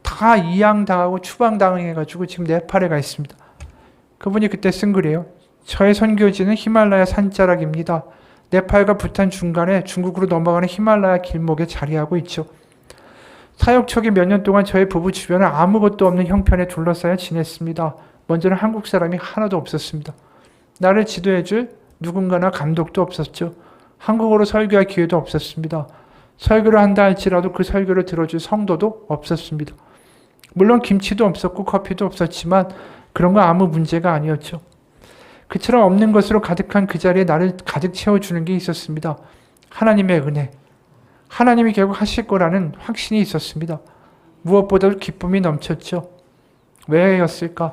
다 이양당하고 추방당해가지고 지금 네팔에 가 있습니다. 그분이 그때 쓴 글이에요. 저의 선교지는 히말라야 산자락입니다. 네팔과 부탄 중간에 중국으로 넘어가는 히말라야 길목에 자리하고 있죠. 사역 초기 몇 년 동안 저의 부부 주변은 아무것도 없는 형편에 둘러싸여 지냈습니다. 먼저는 한국 사람이 하나도 없었습니다. 나를 지도해줄 누군가나 감독도 없었죠. 한국어로 설교할 기회도 없었습니다. 설교를 한다 할지라도 그 설교를 들어줄 성도도 없었습니다. 물론 김치도 없었고 커피도 없었지만 그런 건 아무 문제가 아니었죠. 그처럼 없는 것으로 가득한 그 자리에 나를 가득 채워주는 게 있었습니다. 하나님의 은혜. 하나님이 결국 하실 거라는 확신이 있었습니다. 무엇보다도 기쁨이 넘쳤죠. 왜였을까?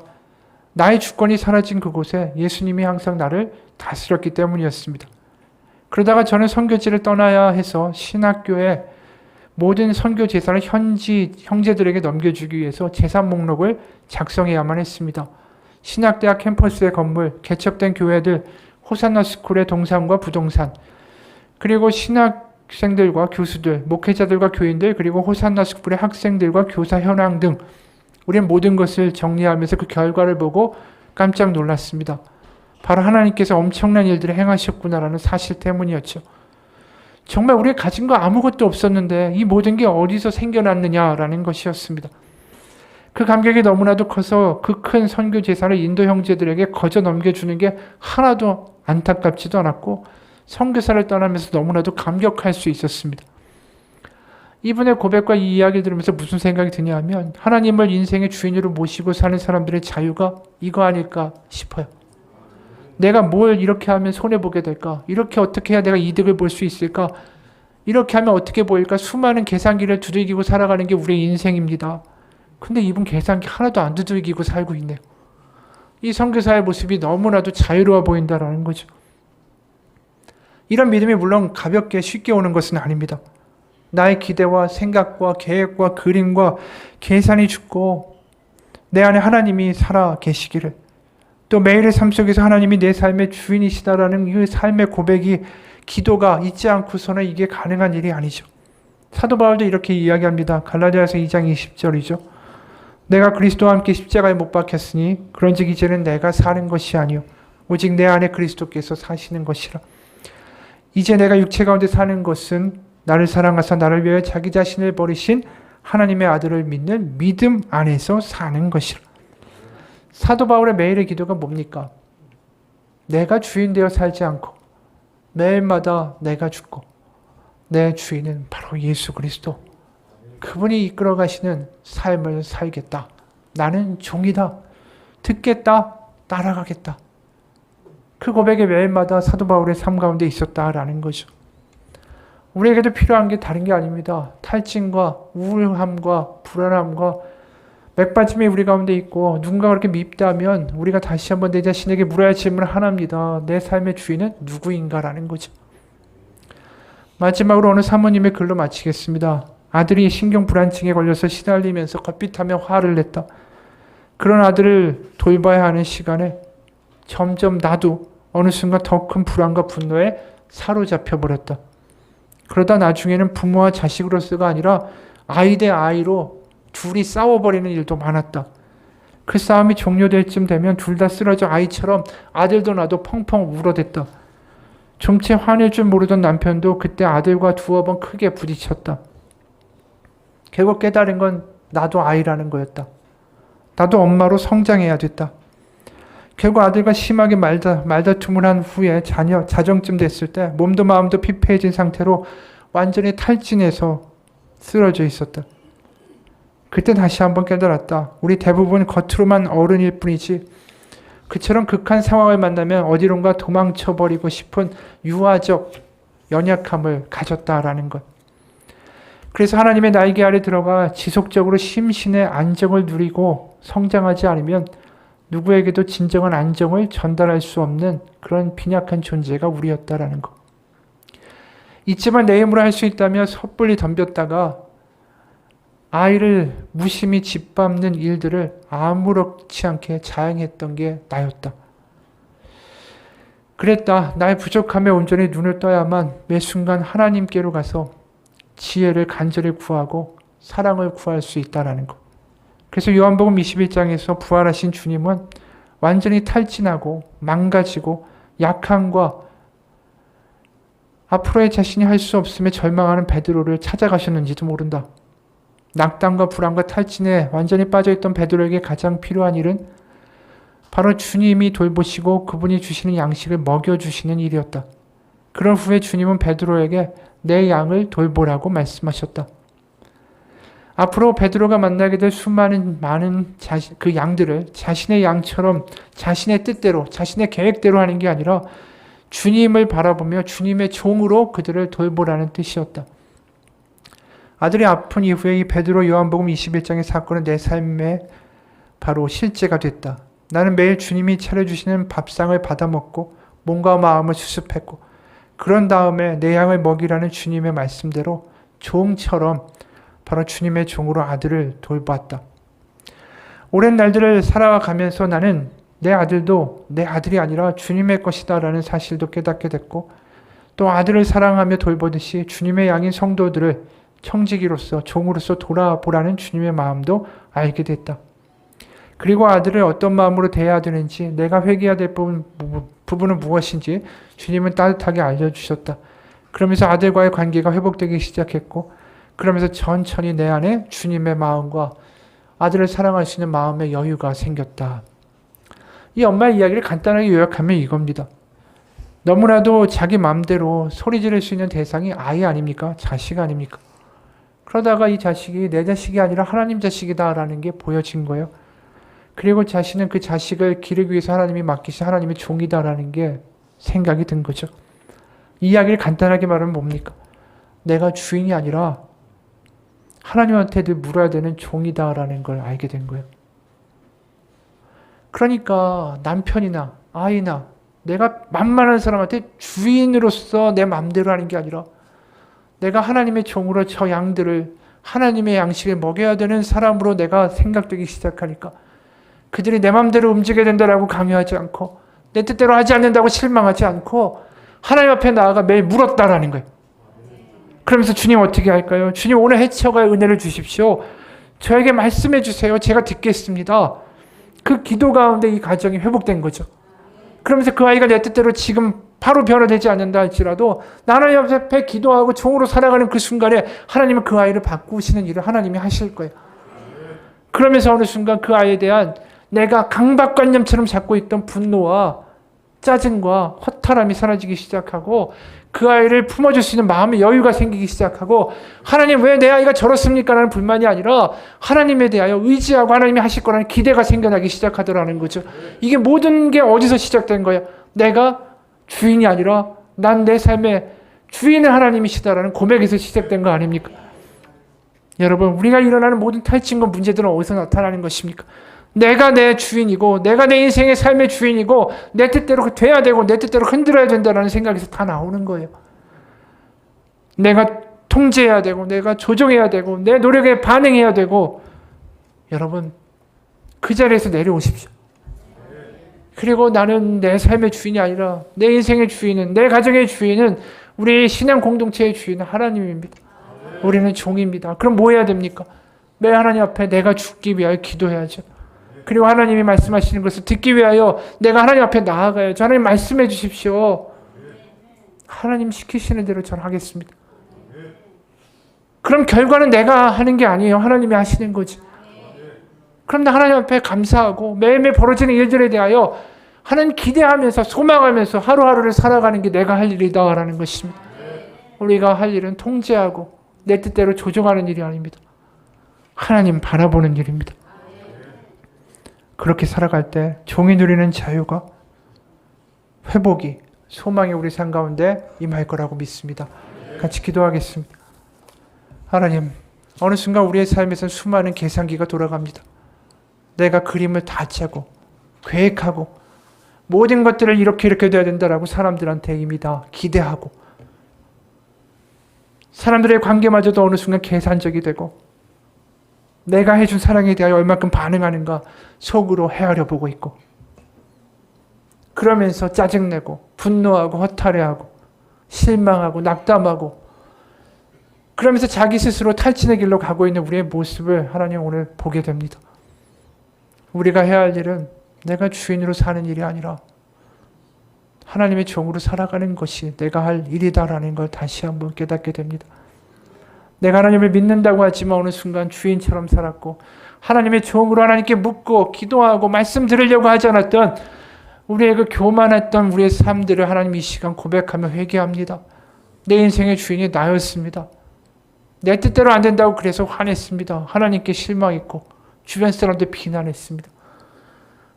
나의 주권이 사라진 그곳에 예수님이 항상 나를 다스렸기 때문이었습니다. 그러다가 저는 선교지를 떠나야 해서 신학교에 모든 선교 제사를 현지 형제들에게 넘겨주기 위해서 재산 목록을 작성해야만 했습니다. 신학대학 캠퍼스의 건물, 개척된 교회들, 호산나 스쿨의 동산과 부동산, 그리고 신학생들과 교수들, 목회자들과 교인들, 그리고 호산나 스쿨의 학생들과 교사 현황 등 우리는 모든 것을 정리하면서 그 결과를 보고 깜짝 놀랐습니다. 바로 하나님께서 엄청난 일들을 행하셨구나라는 사실 때문이었죠. 정말 우리가 가진 거 아무것도 없었는데 이 모든 게 어디서 생겨났느냐라는 것이었습니다. 그 감격이 너무나도 커서 그 큰 선교 재산을 인도 형제들에게 거저 넘겨주는 게 하나도 안타깝지도 않았고 선교사를 떠나면서 너무나도 감격할 수 있었습니다. 이분의 고백과 이 이야기를 들으면서 무슨 생각이 드냐 하면 하나님을 인생의 주인으로 모시고 사는 사람들의 자유가 이거 아닐까 싶어요. 내가 뭘 이렇게 하면 손해보게 될까? 이렇게 어떻게 해야 내가 이득을 볼 수 있을까? 이렇게 하면 어떻게 보일까? 수많은 계산기를 두들기고 살아가는 게 우리의 인생입니다. 근데 이분 계산기 하나도 안 두들기고 살고 있네요. 이 선교사의 모습이 너무나도 자유로워 보인다라는 거죠. 이런 믿음이 물론 가볍게 쉽게 오는 것은 아닙니다. 나의 기대와 생각과 계획과 그림과 계산이 죽고 내 안에 하나님이 살아 계시기를, 또 매일의 삶 속에서 하나님이 내 삶의 주인이시다라는 이 삶의 고백이, 기도가 있지 않고서는 이게 가능한 일이 아니죠. 사도 바울도 이렇게 이야기합니다. 갈라디아서 2장 20절이죠. 내가 그리스도와 함께 십자가에 못 박혔으니 그런즉 이제는 내가 사는 것이 아니요 오직 내 안에 그리스도께서 사시는 것이라. 이제 내가 육체 가운데 사는 것은 나를 사랑하사 나를 위하여 자기 자신을 버리신 하나님의 아들을 믿는 믿음 안에서 사는 것이라. 사도 바울의 매일의 기도가 뭡니까? 내가 주인 되어 살지 않고 매일마다 내가 죽고 내 주인은 바로 예수 그리스도, 그분이 이끌어 가시는 삶을 살겠다. 나는 종이다. 듣겠다. 따라가겠다. 그 고백이 매일마다 사도 바울의 삶 가운데 있었다라는 거죠. 우리에게도 필요한 게 다른 게 아닙니다. 탈진과 우울함과 불안함과 맥받침이 우리 가운데 있고 누군가 그렇게 밉다면 우리가 다시 한번 내 자신에게 물어야 할 질문 하나입니다. 내 삶의 주인은 누구인가라는 거죠. 마지막으로 오늘 사모님의 글로 마치겠습니다. 아들이 신경불안증에 걸려서 시달리면서 겉빛하며 화를 냈다. 그런 아들을 돌봐야 하는 시간에 점점 나도 어느 순간 더 큰 불안과 분노에 사로잡혀 버렸다. 그러다 나중에는 부모와 자식으로서가 아니라 아이 대 아이로 둘이 싸워버리는 일도 많았다. 그 싸움이 종료될 쯤 되면 둘 다 쓰러져 아이처럼 아들도 나도 펑펑 울어댔다. 좀채 화낼 줄 모르던 남편도 그때 아들과 두어 번 크게 부딪혔다. 결국 깨달은 건 나도 아이라는 거였다. 나도 엄마로 성장해야 됐다. 결국 아들과 심하게 말다툼을 한 후에 자정쯤 됐을 때 몸도 마음도 피폐해진 상태로 완전히 탈진해서 쓰러져 있었다. 그때 다시 한번 깨달았다. 우리 대부분 겉으로만 어른일 뿐이지 그처럼 극한 상황을 만나면 어디론가 도망쳐버리고 싶은 유아적 연약함을 가졌다라는 것. 그래서 하나님의 날개 아래 들어가 지속적으로 심신의 안정을 누리고 성장하지 않으면 누구에게도 진정한 안정을 전달할 수 없는 그런 빈약한 존재가 우리였다라는 것. 있지만 내 힘으로 할 수 있다며 섣불리 덤볐다가 아이를 무심히 짓밟는 일들을 아무렇지 않게 자행했던 게 나였다. 그랬다. 나의 부족함에 온전히 눈을 떠야만 매 순간 하나님께로 가서 지혜를 간절히 구하고 사랑을 구할 수 있다는 것. 그래서 요한복음 21장에서 부활하신 주님은 완전히 탈진하고 망가지고 약함과 앞으로의 자신이 할 수 없음에 절망하는 베드로를 찾아가셨는지도 모른다. 낙담과 불안과 탈진에 완전히 빠져있던 베드로에게 가장 필요한 일은 바로 주님이 돌보시고 그분이 주시는 양식을 먹여주시는 일이었다. 그런 후에 주님은 베드로에게 내 양을 돌보라고 말씀하셨다. 앞으로 베드로가 만나게 될 많은 그 양들을 자신의 양처럼 자신의 뜻대로 자신의 계획대로 하는 게 아니라 주님을 바라보며 주님의 종으로 그들을 돌보라는 뜻이었다. 아들이 아픈 이후에 이 베드로 요한복음 21장의 사건은 내 삶에 바로 실제가 됐다. 나는 매일 주님이 차려주시는 밥상을 받아먹고 몸과 마음을 수습했고 그런 다음에 내 양을 먹이라는 주님의 말씀대로 종처럼 바로 주님의 종으로 아들을 돌봤다. 오랜 날들을 살아가면서 나는 내 아들도 내 아들이 아니라 주님의 것이다 라는 사실도 깨닫게 됐고 또 아들을 사랑하며 돌보듯이 주님의 양인 성도들을 청지기로서 종으로서 돌아보라는 주님의 마음도 알게 됐다. 그리고 아들을 어떤 마음으로 대해야 되는지 내가 회개해야 될 부분은 무엇인지 주님은 따뜻하게 알려주셨다. 그러면서 아들과의 관계가 회복되기 시작했고 그러면서 천천히 내 안에 주님의 마음과 아들을 사랑할 수 있는 마음의 여유가 생겼다. 이 엄마의 이야기를 간단하게 요약하면 이겁니다. 너무나도 자기 마음대로 소리 지를 수 있는 대상이 아이 아닙니까? 자식 아닙니까? 그러다가 이 자식이 내 자식이 아니라 하나님 자식이다라는 게 보여진 거예요. 그리고 자신은 그 자식을 기르기 위해서 하나님이 맡기신 하나님의 종이다라는 게 생각이 든 거죠. 이 이야기를 간단하게 말하면 뭡니까? 내가 주인이 아니라 하나님한테 늘 물어야 되는 종이다라는 걸 알게 된 거예요. 그러니까 남편이나 아이나 내가 만만한 사람한테 주인으로서 내 마음대로 하는 게 아니라 내가 하나님의 종으로 저 양들을 하나님의 양식을 먹여야 되는 사람으로 내가 생각되기 시작하니까 그들이 내 마음대로 움직여야 된다라고 강요하지 않고 내 뜻대로 하지 않는다고 실망하지 않고 하나님 앞에 나아가 매일 물었다라는 거예요. 그러면서 주님 어떻게 할까요? 주님 오늘 해쳐갈 은혜를 주십시오. 저에게 말씀해 주세요. 제가 듣겠습니다. 그 기도 가운데 이 가정이 회복된 거죠. 그러면서 그 아이가 내 뜻대로 지금 바로 변화되지 않는다 할지라도 하나님 앞에 기도하고 종으로 살아가는 그 순간에 하나님은 그 아이를 바꾸시는 일을 하나님이 하실 거예요. 그러면서 어느 순간 그 아이에 대한 내가 강박관념처럼 잡고 있던 분노와 짜증과 허탈함이 사라지기 시작하고 그 아이를 품어줄 수 있는 마음의 여유가 생기기 시작하고 하나님 왜 내 아이가 저렇습니까? 라는 불만이 아니라 하나님에 대하여 의지하고 하나님이 하실 거라는 기대가 생겨나기 시작하더라는 거죠. 이게 모든 게 어디서 시작된 거야? 내가 주인이 아니라 난 내 삶의 주인은 하나님이시다라는 고백에서 시작된 거 아닙니까? 여러분 우리가 일어나는 모든 탈진과 문제들은 어디서 나타나는 것입니까? 내가 내 주인이고 내가 내 인생의 삶의 주인이고 내 뜻대로 돼야 되고 내 뜻대로 흔들어야 된다는 생각에서 다 나오는 거예요. 내가 통제해야 되고 내가 조정해야 되고 내 노력에 반응해야 되고 여러분 그 자리에서 내려오십시오. 그리고 나는 내 삶의 주인이 아니라 내 인생의 주인은 내 가정의 주인은 우리 신앙 공동체의 주인은 하나님입니다. 우리는 종입니다. 그럼 뭐 해야 됩니까? 매 하나님 앞에 내가 죽기 위하여 기도해야죠. 그리고 하나님이 말씀하시는 것을 듣기 위하여 내가 하나님 앞에 나아가야죠. 하나님 말씀해 주십시오. 하나님 시키시는 대로 전 하겠습니다. 그럼 결과는 내가 하는 게 아니에요. 하나님이 하시는 거지. 그럼 나 하나님 앞에 감사하고 매일매일 벌어지는 일들에 대하여 하나님 기대하면서 소망하면서 하루하루를 살아가는 게 내가 할 일이다라는 것입니다. 우리가 할 일은 통제하고 내 뜻대로 조정하는 일이 아닙니다. 하나님 바라보는 일입니다. 그렇게 살아갈 때 종이 누리는 자유가, 회복이, 소망이 우리 삶 가운데 임할 거라고 믿습니다. 같이 기도하겠습니다. 하나님, 어느 순간 우리의 삶에서 수많은 계산기가 돌아갑니다. 내가 그림을 다 짜고 계획하고 모든 것들을 이렇게 돼야 된다라고 사람들한테 이미 다 기대하고, 사람들의 관계마저도 어느 순간 계산적이 되고, 내가 해준 사랑에 대하여 얼마큼 반응하는가 속으로 헤아려 보고 있고, 그러면서 짜증내고 분노하고 허탈해하고 실망하고 낙담하고, 그러면서 자기 스스로 탈진의 길로 가고 있는 우리의 모습을 하나님 오늘 보게 됩니다. 우리가 해야 할 일은 내가 주인으로 사는 일이 아니라 하나님의 종으로 살아가는 것이 내가 할 일이다라는 걸 다시 한번 깨닫게 됩니다. 내가 하나님을 믿는다고 하지만 어느 순간 주인처럼 살았고, 하나님의 종으로 하나님께 묻고 기도하고 말씀 들으려고 하지 않았던 우리의 그 교만했던 우리의 삶들을 하나님 이 시간 고백하며 회개합니다. 내 인생의 주인이 나였습니다. 내 뜻대로 안 된다고 그래서 화냈습니다. 하나님께 실망했고 주변 사람들 비난했습니다.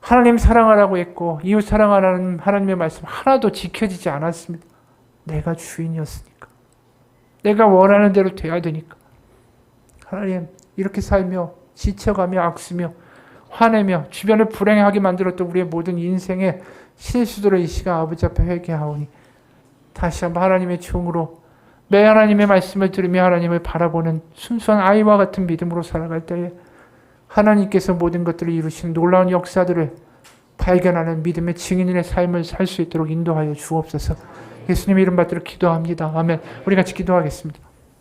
하나님 사랑하라고 했고 이웃 사랑하라는 하나님의 말씀 하나도 지켜지지 않았습니다. 내가 주인이었으니까. 내가 원하는 대로 돼야 되니까. 하나님, 이렇게 살며 지쳐가며 악쓰며 화내며 주변을 불행하게 만들었던 우리의 모든 인생의 실수들을 이 시간 아버지 앞에 회개하오니 다시 한번 하나님의 종으로 매 하나님의 말씀을 들으며 하나님을 바라보는 순수한 아이와 같은 믿음으로 살아갈 때에 하나님께서 모든 것들을 이루시는 놀라운 역사들을 발견하는 믿음의 증인의 삶을 살 수 있도록 인도하여 주옵소서. 예수님의 이름 받들어 기도합니다. 아멘. 우리 같이 기도하겠습니다.